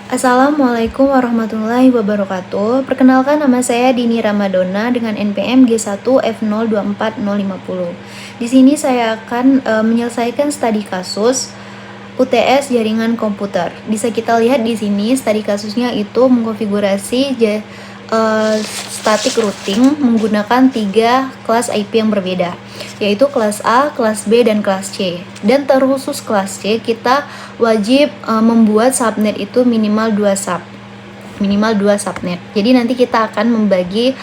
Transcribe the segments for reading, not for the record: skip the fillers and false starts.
Assalamualaikum warahmatullahi wabarakatuh. Perkenalkan, nama saya Dini Ramadona dengan NPM G1F024050. Di sini saya akan menyelesaikan studi kasus UTS jaringan komputer. Bisa kita lihat di sini studi kasusnya itu mengkonfigurasi static routing menggunakan 3 kelas IP yang berbeda, yaitu kelas A, kelas B, dan kelas C. Dan terkhusus kelas C, kita wajib membuat subnet itu minimal 2 subnet. Jadi nanti kita akan membagi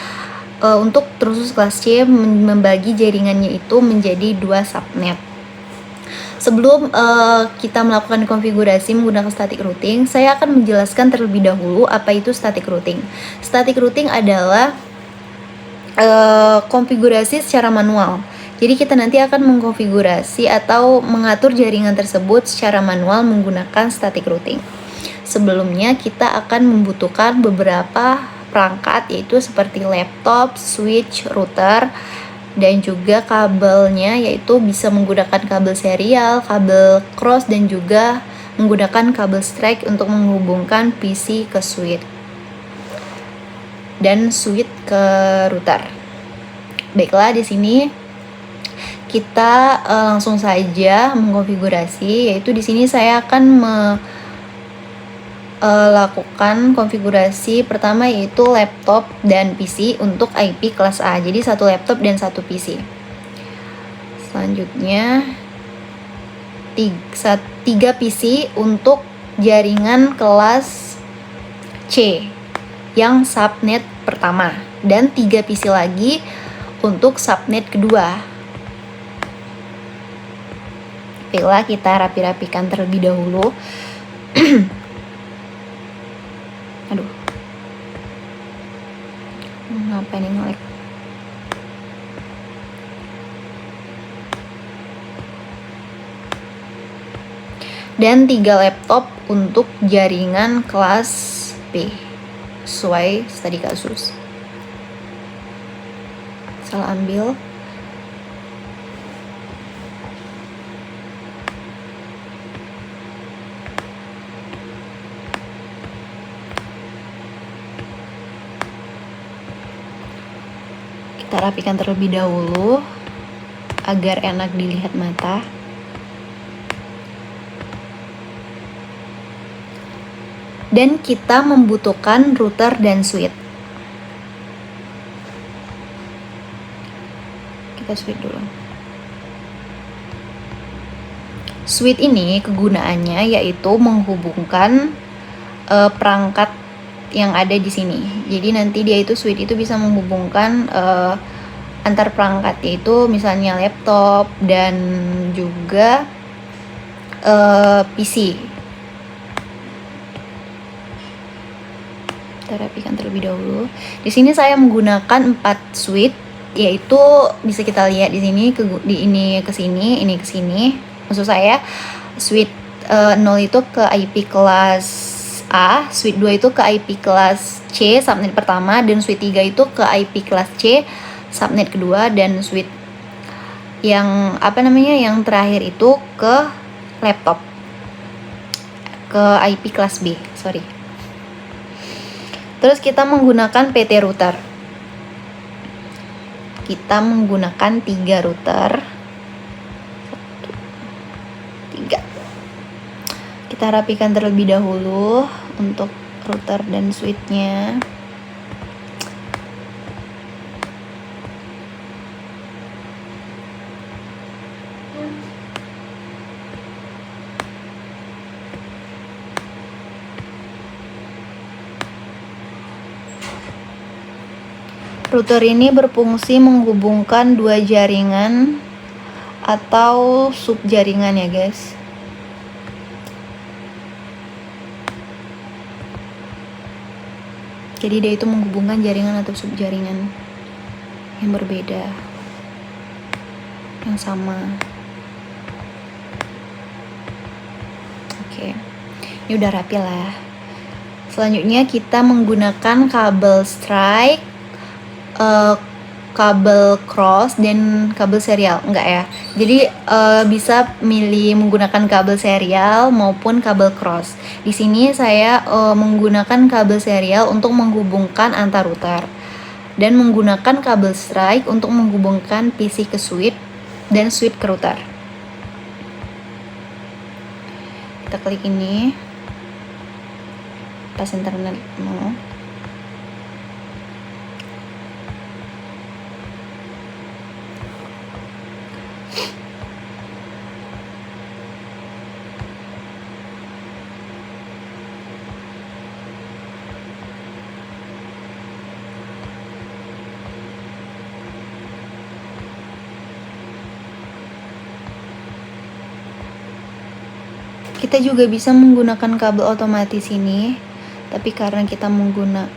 untuk terkhusus kelas C membagi jaringannya itu menjadi 2 subnet. Sebelum kita melakukan konfigurasi menggunakan static routing, saya akan menjelaskan terlebih dahulu apa itu static routing. Static routing adalah konfigurasi secara manual. Jadi kita nanti akan mengkonfigurasi atau mengatur jaringan tersebut secara manual menggunakan static routing. Sebelumnya kita akan membutuhkan beberapa perangkat, yaitu seperti laptop, switch, router, dan juga kabelnya, yaitu bisa menggunakan kabel serial, kabel cross, dan juga menggunakan kabel strike untuk menghubungkan PC ke switch dan switch ke router. Baiklah, di sini kita langsung saja mengkonfigurasi, yaitu di sini saya akan lakukan konfigurasi pertama, yaitu laptop dan PC untuk IP kelas A. Jadi 1 laptop dan 1 PC. Selanjutnya 3 PC untuk jaringan kelas C yang subnet pertama, dan 3 PC lagi untuk subnet kedua. Baiklah, kita rapi-rapikan terlebih dahulu. Aduh, ngapa nih nge-lag? Dan 3 laptop untuk jaringan kelas B sesuai studi kasus. Salah ambil. Kita rapikan terlebih dahulu agar enak dilihat mata. Dan kita membutuhkan router dan switch. Kita switch dulu. Switch ini kegunaannya yaitu menghubungkan perangkat yang ada di sini. Jadi nanti dia itu switch itu bisa menghubungkan antar perangkat, yaitu misalnya laptop dan juga PC. Kita rapikan terlebih dahulu. Di sini saya menggunakan 4 switch, yaitu bisa kita lihat di sini ini ke sini, ini ke sini. Maksud saya switch 0 itu ke IP kelas A, switch 2 itu ke IP kelas C subnet pertama, dan switch 3 itu ke IP kelas C subnet kedua, dan switch yang yang terakhir itu ke laptop, ke IP kelas B, sorry. Terus kita menggunakan PT router. Kita menggunakan 3 router. 3. Kita rapikan terlebih dahulu untuk router dan switch-nya. Router ini berfungsi menghubungkan 2 jaringan atau subjaringan ya guys. Jadi dia itu menghubungkan jaringan atau subjaringan yang berbeda, yang sama. Oke, ini udah rapi lah. Selanjutnya kita menggunakan kabel strike kabel cross dan kabel serial, enggak ya. Jadi bisa milih menggunakan kabel serial maupun kabel cross. Di sini saya menggunakan kabel serial untuk menghubungkan antar router dan menggunakan kabel strike untuk menghubungkan PC ke switch dan switch ke router. Kita klik ini, pas internet mau. Kita juga bisa menggunakan kabel otomatis ini, tapi karena kita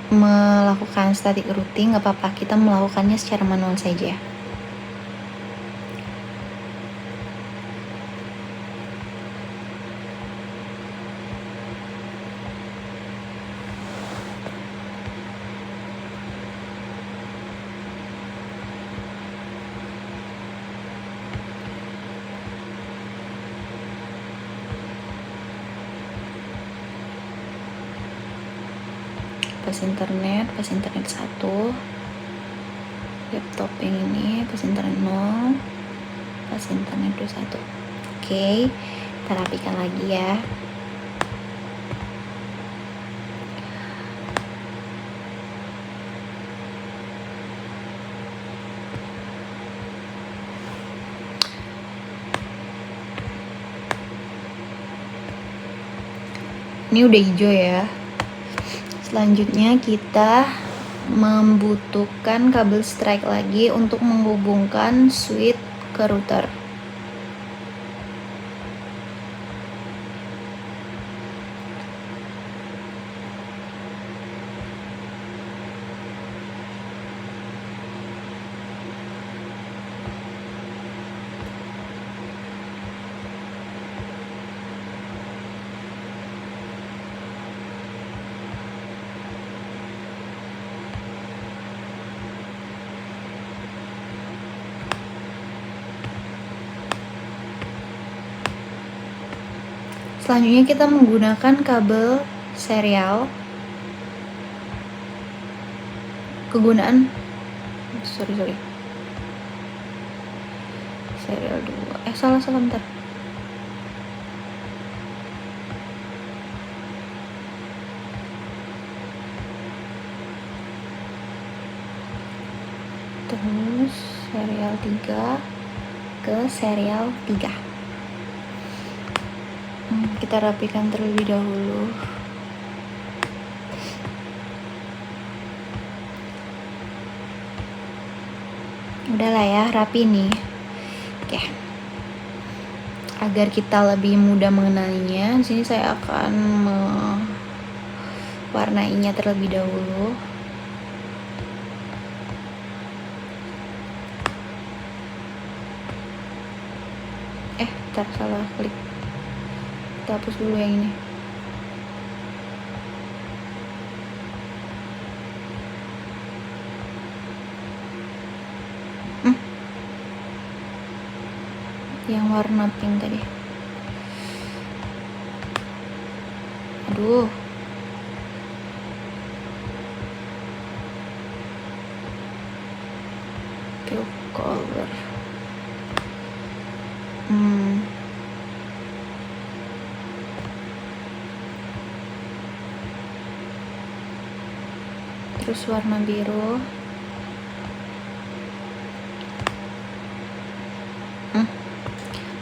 melakukan static routing, nggak apa-apa, kita melakukannya secara manual saja. Pas internet 1, laptop yang ini pas internet 0, pas internet 21. Oke, kita rapikan lagi ya. Ini udah hijau ya. Selanjutnya kita membutuhkan kabel strike lagi untuk menghubungkan switch ke router. Selanjutnya kita menggunakan kabel serial. Kegunaan sorry serial 2, salah bentar. Terus serial 3 ke serial 3. Kita rapikan terlebih dahulu. Udahlah ya, rapi nih. Oke. Agar kita lebih mudah mengenalinya, di sini saya akan mewarnainya terlebih dahulu. Salah klik. Kita hapus dulu yang ini. Yang warna pink tadi. Aduh. View color. Terus warna biru.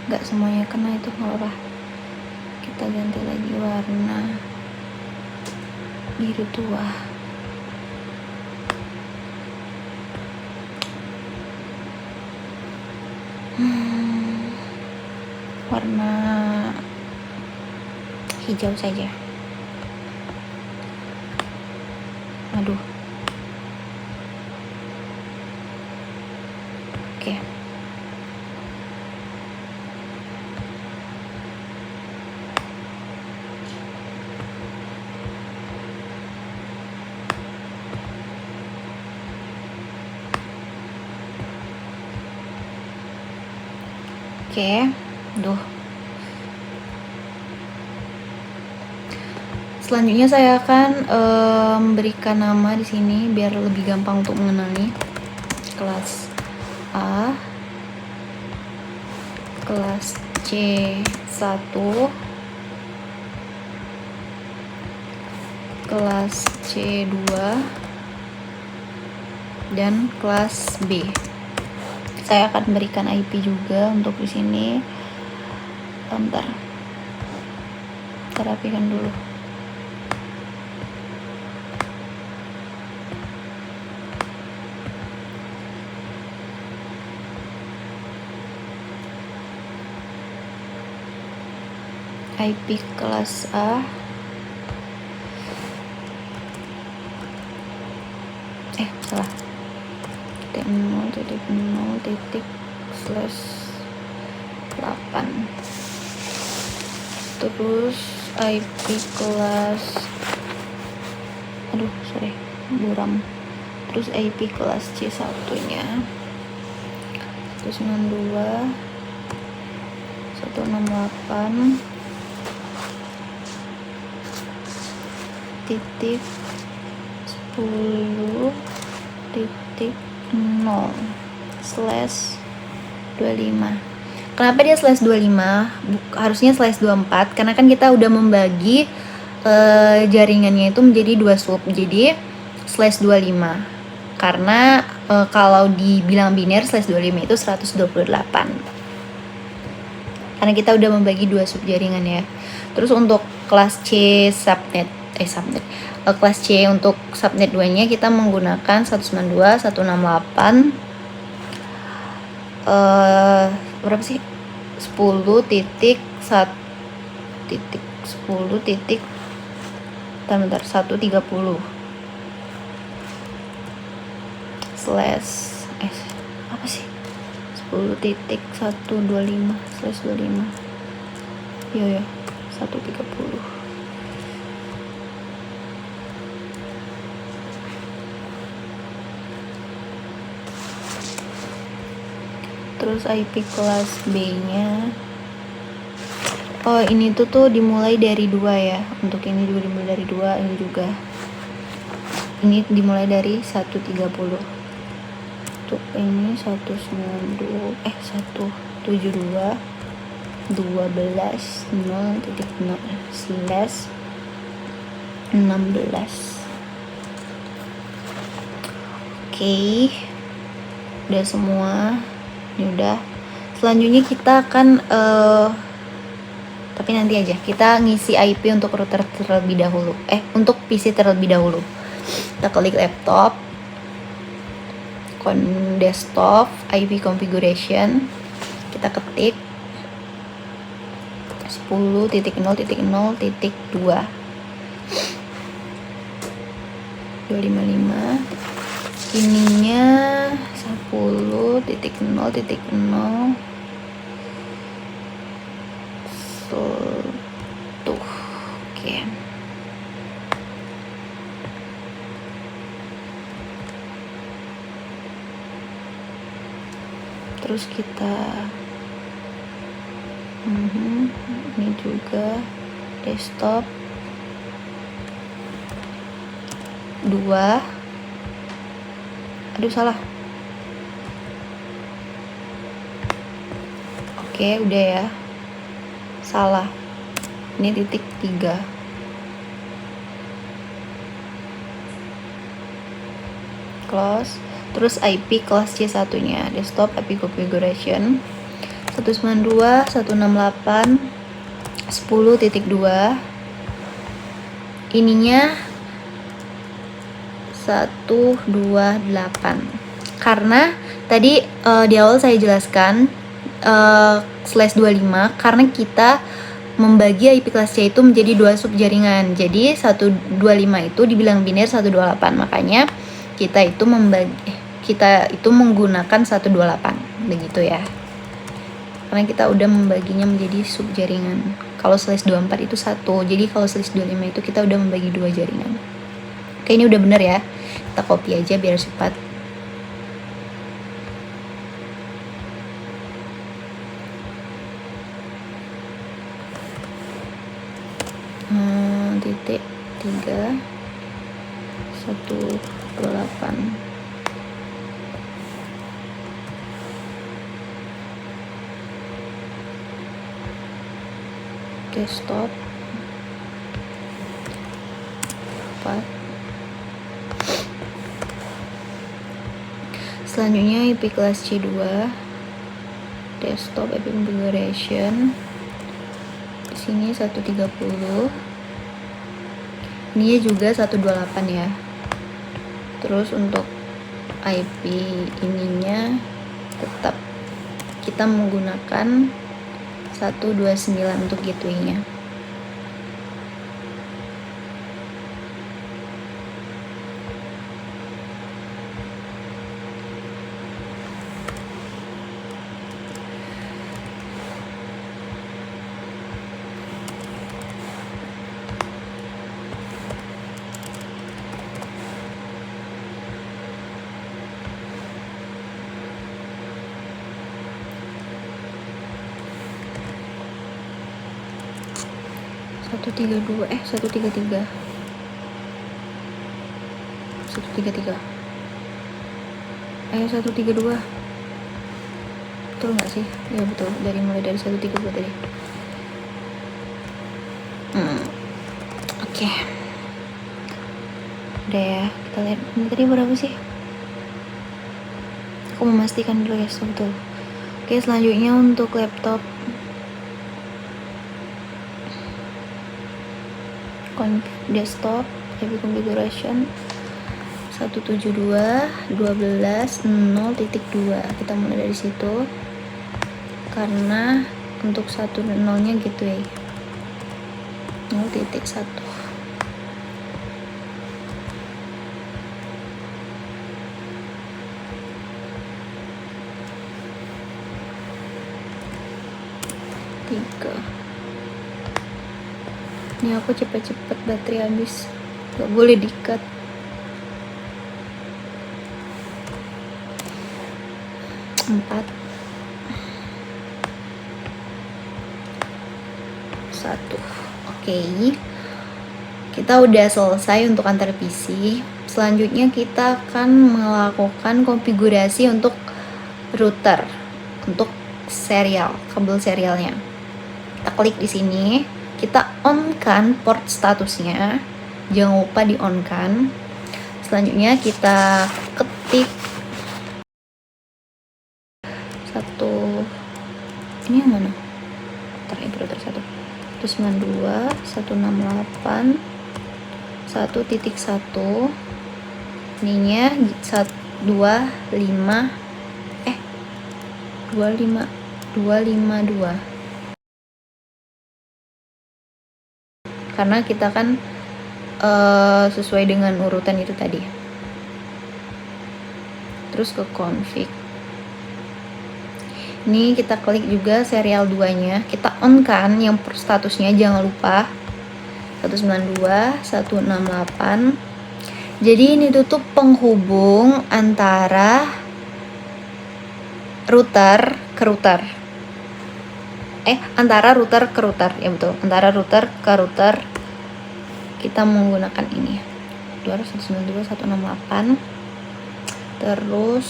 Nggak semuanya kena, itu nggak apa-apa. Kita ganti lagi warna biru tua. Warna hijau saja. Aduh. Oke. Oke. Duh. Selanjutnya saya akan memberikan nama di sini biar lebih gampang untuk mengenali. Kelas A, kelas C1, kelas C2, dan kelas B. Saya akan berikan IP juga untuk di sini. Bentar. Kita rapikan dulu. IP kelas A salah, titik 0 titik slash 8. Terus IP kelas buram. Terus IP kelas C1 nya 192 168 titik 10 titik 0 slash 25. Kenapa dia slash 25? Harusnya slash 24 karena kan kita udah membagi jaringannya itu menjadi 2 sub. Jadi slash 25. Karena kalau dibilang biner slash 25 itu 128. Karena kita udah membagi 2 sub jaringan ya. Terus untuk kelas C subnet kelas C untuk subnet 2 nya kita menggunakan 192.168 berapa sih? 10 titik 1 titik 10 titik 130 slash apa sih? 10 titik 125 slash 25 ya 130. Terus IP kelas B nya ini tuh dimulai dari 2 ya. Untuk ini juga dimulai dari 2, ini juga. Ini dimulai dari 130. Untuk ini 172 172 12 0.0 slash 16. Oke. Udah semua. Ini udah. Selanjutnya kita akan tapi nanti aja kita ngisi IP untuk router terlebih dahulu. Untuk PC terlebih dahulu. Kita klik laptop, desktop, IP configuration. Kita ketik 10.0.0.2 255. Ininya 10.0.0 tuh. Oke. Terus kita ini juga desktop 2. Salah. Oke, udah ya. Salah. Ini titik 3. Close. Terus IP kelas C1 nya desktop IP configuration 192.168 10.2. Ininya 128. Karena tadi di awal saya jelaskan slash 25 karena kita membagi IP kelas C itu menjadi 2 sub jaringan. Jadi 125 itu dibilang biner 128. Makanya kita itu menggunakan 128 begitu ya. Karena kita udah membaginya menjadi sub jaringan. Kalau slash 24 itu 1. Jadi kalau slash 25 itu kita udah membagi 2 jaringan. Oke, ini udah bener ya. Kita copy aja biar cepat. 0.3.128. Oke, stop. 4. Selanjutnya IP kelas C2, desktop IP configuration. Di sini 130. Ini juga 128 ya. Terus untuk IP ininya tetap kita menggunakan 129 untuk gateway-nya. Satu tiga dua 133 132 betul nggak sih? Ya betul, mulai dari 132 tadi. Oke. Udah ya, kita lihat ini tadi berapa sih? Aku memastikan dulu ya, betul. Oke, selanjutnya untuk laptop desktop IP configuration 172.12.0.2. Kita mulai dari situ karena untuk 1.0-nya gateway 0.1. Ini aku cepet-cepet baterai habis, gak boleh di-cut. Empat, 1. Oke, kita udah selesai untuk antar PC. Selanjutnya kita akan melakukan konfigurasi untuk router, untuk serial, kabel serialnya. Kita klik di sini, kita on kan port statusnya, jangan lupa di on kan. Selanjutnya kita ketik ini yang mana? Router 192.168.1.1 ininya 252 karena kita kan sesuai dengan urutan itu tadi. Terus ke config, ini kita klik juga serial 2-nya, kita on kan yang statusnya, jangan lupa 192.168. Jadi ini tutup penghubung antara router ke router. Antara router ke router, ya betul, antara router ke router. Kita menggunakan ini 192.168. Terus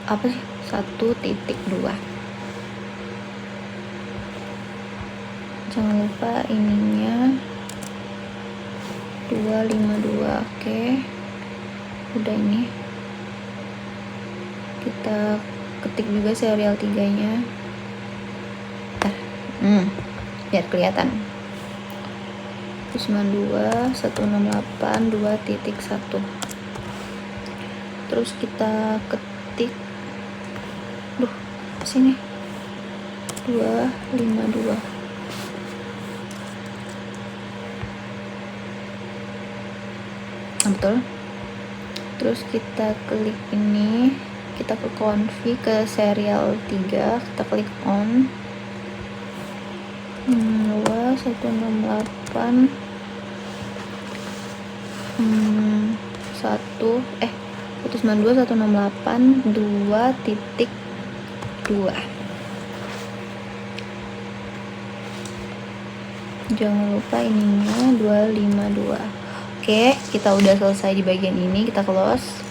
apa sih? 1.2. Jangan lupa ininya 252. Oke, udah. Ini kita ketik juga serial 3-nya. Biar kelihatan. 192.168.2.1. Terus kita ketik sini 252. Betul. Terus kita klik ini, kita ke config, ke serial 3, kita klik on 168 192.168.2.2. Jangan lupa ininya 252. Oke, kita udah selesai di bagian ini, kita close.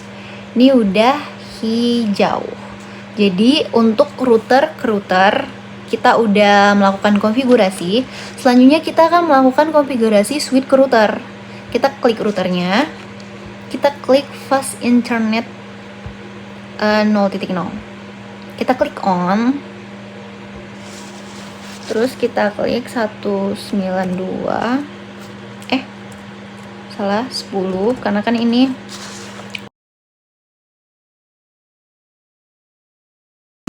Ini udah hijau. Jadi untuk router ke router kita udah melakukan konfigurasi. Selanjutnya kita akan melakukan konfigurasi switch ke router. Kita klik routernya, kita klik fast internet 0.0. Kita klik on. Terus kita klik 192. Salah 10 karena kan ini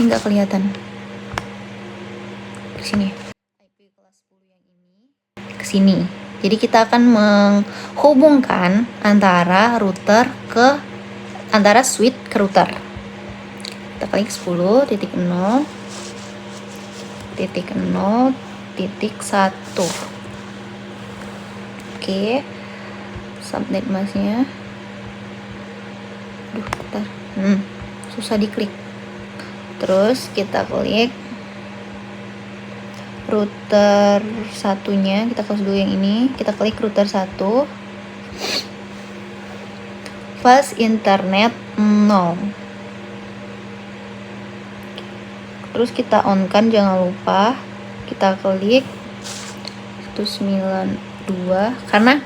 nggak kelihatan. Ke sini. IP kelas 10 yang ini ke sini. Jadi kita akan menghubungkan antara switch ke router. Kita klik 10.0.0.1. Oke. Subnet masnya. Bentar. Susah diklik. Terus kita klik router satunya, kita close dulu yang ini. Kita klik router 1. Fast internet 0. Terus kita on kan, jangan lupa. Kita klik 192 karena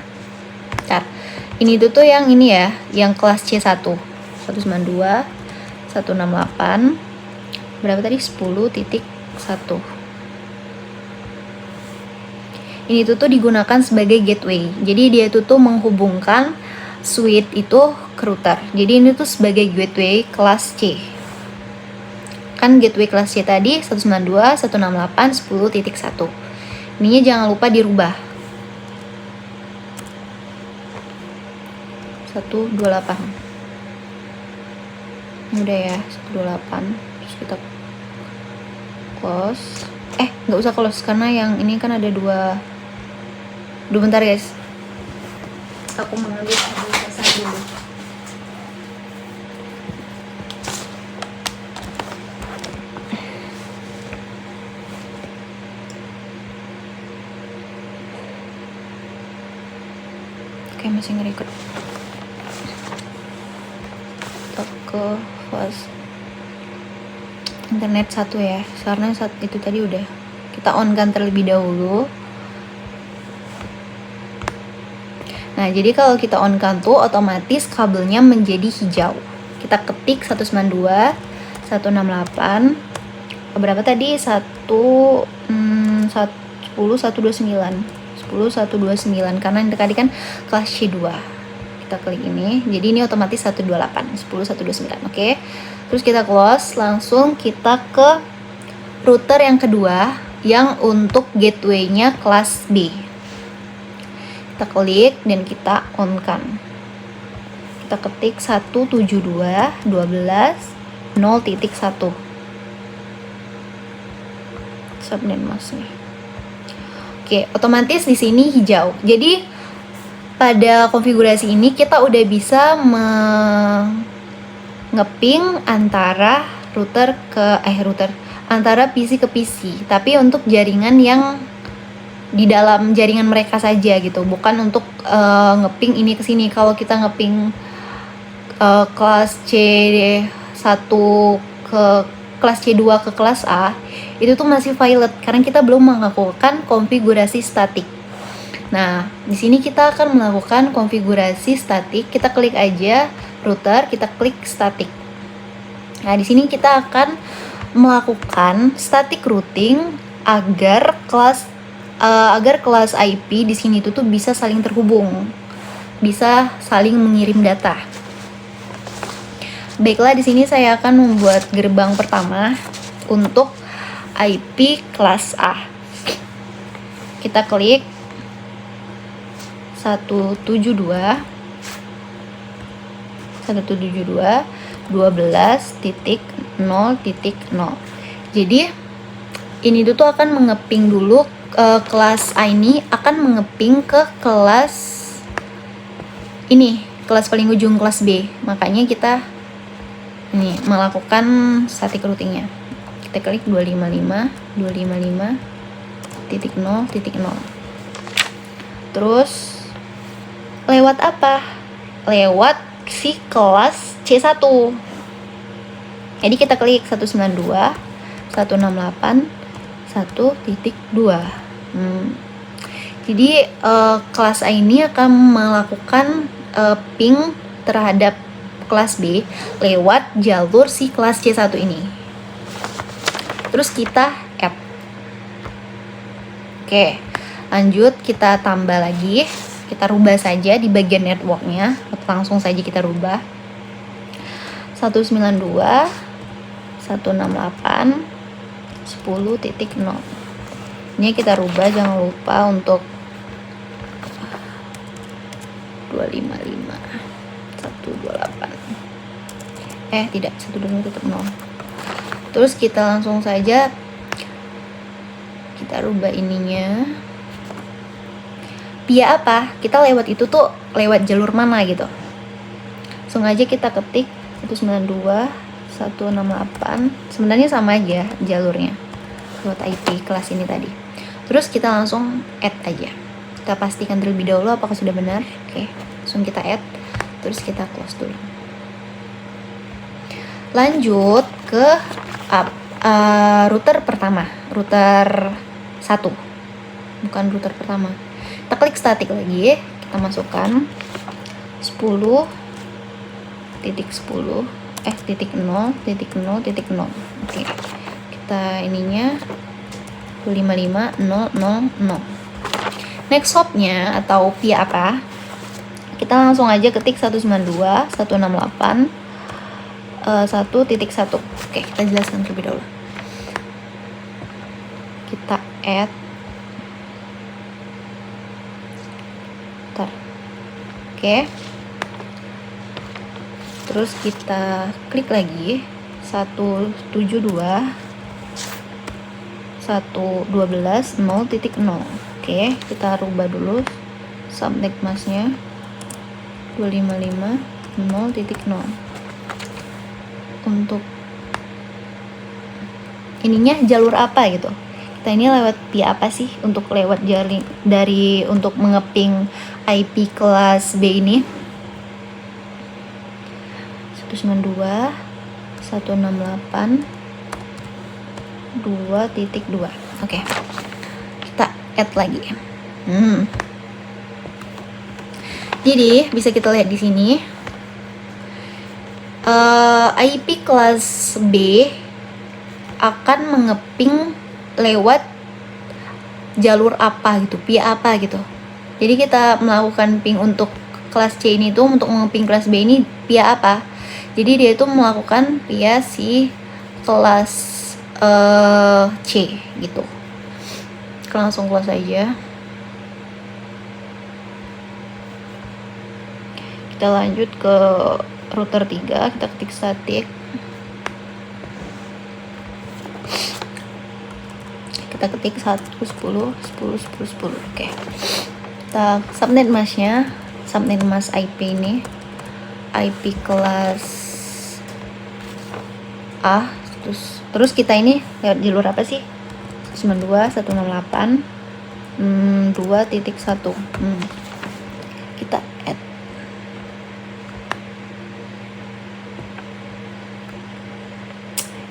ini tuh yang ini ya, yang kelas C1. 192 168 berapa tadi? 10.1. Ini tuh digunakan sebagai gateway. Jadi dia tuh menghubungkan switch itu ke router. Jadi ini tuh sebagai gateway kelas C. Kan gateway kelas C tadi 192 168 10.1. Ininya jangan lupa dirubah. 128. Udah ya, 128. Terus kita close. Nggak usah close karena yang ini kan ada dua. Bentar guys. Aku mengambil pesan dulu. Oke, masih nge-record. Ke fast internet 1 ya, karena saat itu tadi udah kita on kan terlebih dahulu. Nah, jadi kalau kita on kan tuh otomatis kabelnya menjadi hijau. Kita ketik 192 168 berapa tadi? 10.129 karena yang tadi kan kelas C2. Kita klik ini, jadi ini otomatis 128 10.129. Oke. Terus kita close, langsung kita ke router yang kedua yang untuk gateway-nya kelas B. Kita klik dan kita on kan. Kita ketik 172.12.0.1 subnet masnya. Oke, otomatis di sini hijau. Jadi pada konfigurasi ini kita udah bisa ngeping antara antara PC ke PC, tapi untuk jaringan yang di dalam jaringan mereka saja gitu, bukan untuk ngeping ini ke sini. Kalau kita ngeping kelas C1 ke kelas C2 ke kelas A, itu tuh masih violet karena kita belum melakukan konfigurasi statik. Nah, di sini kita akan melakukan konfigurasi statik. Kita klik aja router, kita klik statik. Nah, di sini kita akan melakukan static routing agar kelas IP di sini tuh bisa saling terhubung, bisa saling mengirim data. Baiklah, di sini saya akan membuat gerbang pertama untuk IP kelas A. Kita klik 172.12.0.0. Jadi ini tuh akan mengeping dulu kelas A ini akan mengeping ke kelas ini, kelas paling ujung kelas B. Makanya kita ini melakukan static routingnya. Kita klik 255.0.0. Terus lewat apa? Lewat si kelas C1. Jadi kita klik 192, 168, 1.2. Jadi kelas A ini akan melakukan ping terhadap kelas B lewat jalur si kelas C1 ini. Terus kita add. Oke, lanjut kita tambah lagi. Kita rubah saja di bagian networknya, langsung saja kita rubah 192, 168, 10.0. Ini kita rubah, jangan lupa untuk 255, 128. Tidak, 125.0. Terus kita langsung saja kita rubah ininya. Via apa? Kita lewat itu tuh lewat jalur mana gitu. Langsung aja kita ketik 192, 168. Sebenarnya sama aja jalurnya lewat IP kelas ini tadi. Terus kita langsung add aja. Kita pastikan terlebih dahulu apakah sudah benar. Oke, langsung kita add. Terus kita close dulu. Lanjut ke router pertama, router 1. Bukan router pertama. Kita klik static lagi, kita masukkan 10.10 .0.0.0. Oke. Kita ininya 255.0.0.0. Next hopnya atau via apa? Kita langsung aja ketik 192, 168, 1.1. Oke, kita jelaskan terlebih dahulu. Kita add. Oke. Terus kita klik lagi 172, 112, 0.0. Oke, kita rubah dulu subnet masknya 255 0.0. Untuk ininya jalur apa gitu. Kita ini lewat via apa sih untuk lewat jaring dari untuk mengeping IP kelas B ini? 192, 168, 2.2. Oke. Kita add lagi. Jadi bisa kita lihat di sini IP kelas B akan mengeping lewat jalur apa gitu, via apa gitu. Jadi kita melakukan ping untuk kelas C ini tuh untuk mengeping kelas B ini via apa? Jadi dia itu melakukan via si kelas C gitu. Kita langsung close aja. Kita lanjut ke router 3, kita ketik static. Kita ketik 1, 10, 10, 10, 10. Oke. Kita subnet masknya, subnet mask IP ini. IP kelas A. Terus kita ini lewat jalur apa sih? 192, 168, 2.1. Kita add.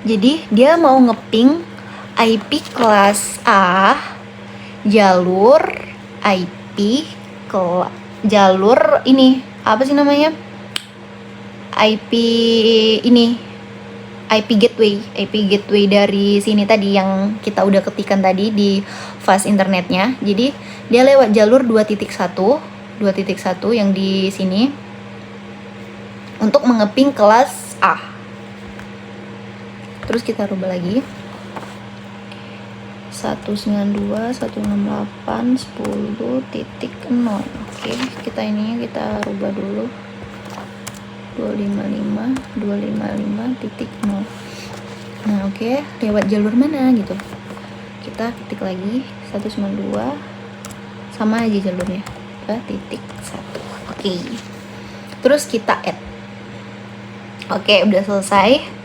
Jadi dia mau ngeping IP kelas A jalur IP jalur ini apa sih namanya? IP ini IP gateway dari sini tadi yang kita udah ketikan tadi di fast internetnya. Jadi dia lewat jalur 2.1 yang di sini untuk mengeping kelas A. Terus kita rubah lagi 192, 168, 10.0. Oke, kita ininya kita rubah dulu 255, 255.0. Nah, oke, lewat jalur mana gitu. Kita ketik lagi 192, sama aja jalurnya, 2.1. Oke. Terus kita add. Oke, udah selesai.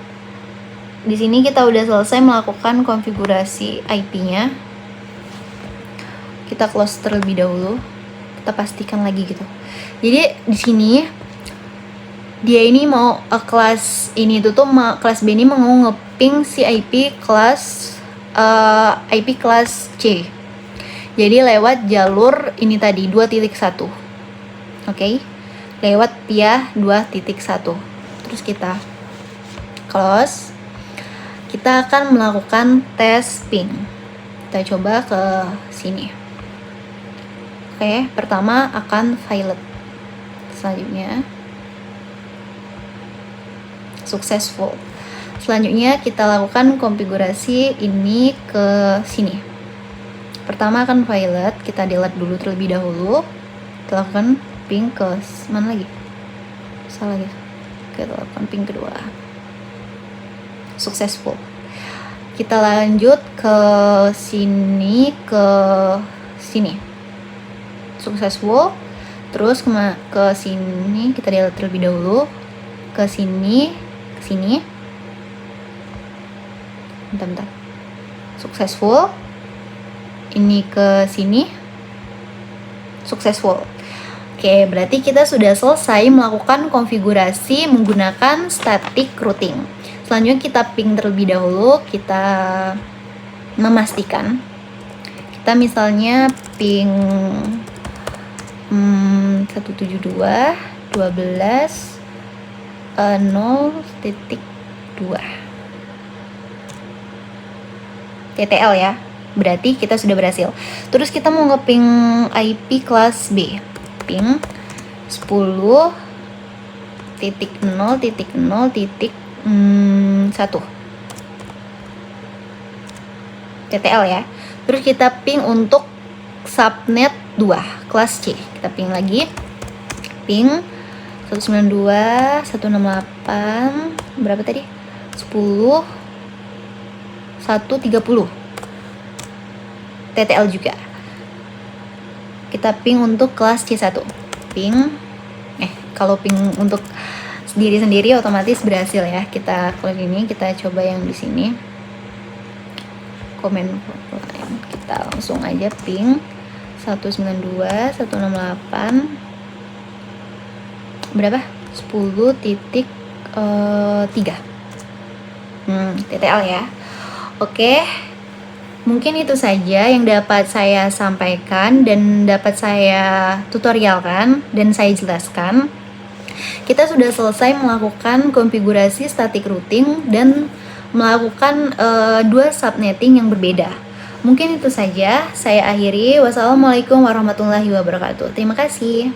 Di sini kita udah selesai melakukan konfigurasi IP-nya. Kita close terlebih dahulu. kita pastikan lagi gitu. Jadi di sini dia ini mau kelas ini tuh kelas B ini mau ngeping si IP kelas C. Jadi lewat jalur ini tadi 2.1. Oke. Lewat via 2.1. Terus kita close. Kita akan melakukan tes ping. Kita coba ke sini. Oke, pertama akan violet. Selanjutnya successful. Selanjutnya kita lakukan konfigurasi ini ke sini. Pertama akan violet, kita delete dulu terlebih dahulu. Kita lakukan ping ke mana lagi? Salah lagi. Kita lakukan ping kedua. Successful. Kita lanjut ke sini, successful. Terus ke sini kita delete terlebih dahulu. Ke sini. Bentar. Successful. Ini ke sini. Successful. Oke, berarti kita sudah selesai melakukan konfigurasi menggunakan static routing. Selanjutnya kita ping terlebih dahulu, kita memastikan. Kita misalnya ping 172.12.0.2 TTL ya. Berarti kita sudah berhasil. Terus kita mau ngeping IP kelas B. Ping 10.0.0.1 TTL ya. Terus kita ping untuk subnet 2 kelas C. Kita ping lagi. Ping 192.168 berapa tadi? 10.130 TTL juga. Kita ping untuk kelas C1. Kalau ping untuk sendiri otomatis berhasil ya. Kita klik ini, kita coba yang di sini. Komen kita langsung aja ping 192.168 berapa? 10.3 TTL ya. Oke. Mungkin itu saja yang dapat saya sampaikan dan dapat saya tutorialkan dan saya jelaskan. Kita sudah selesai melakukan konfigurasi static routing dan melakukan 2 subnetting yang berbeda. Mungkin itu saja, saya akhiri. Wassalamualaikum warahmatullahi wabarakatuh. Terima kasih.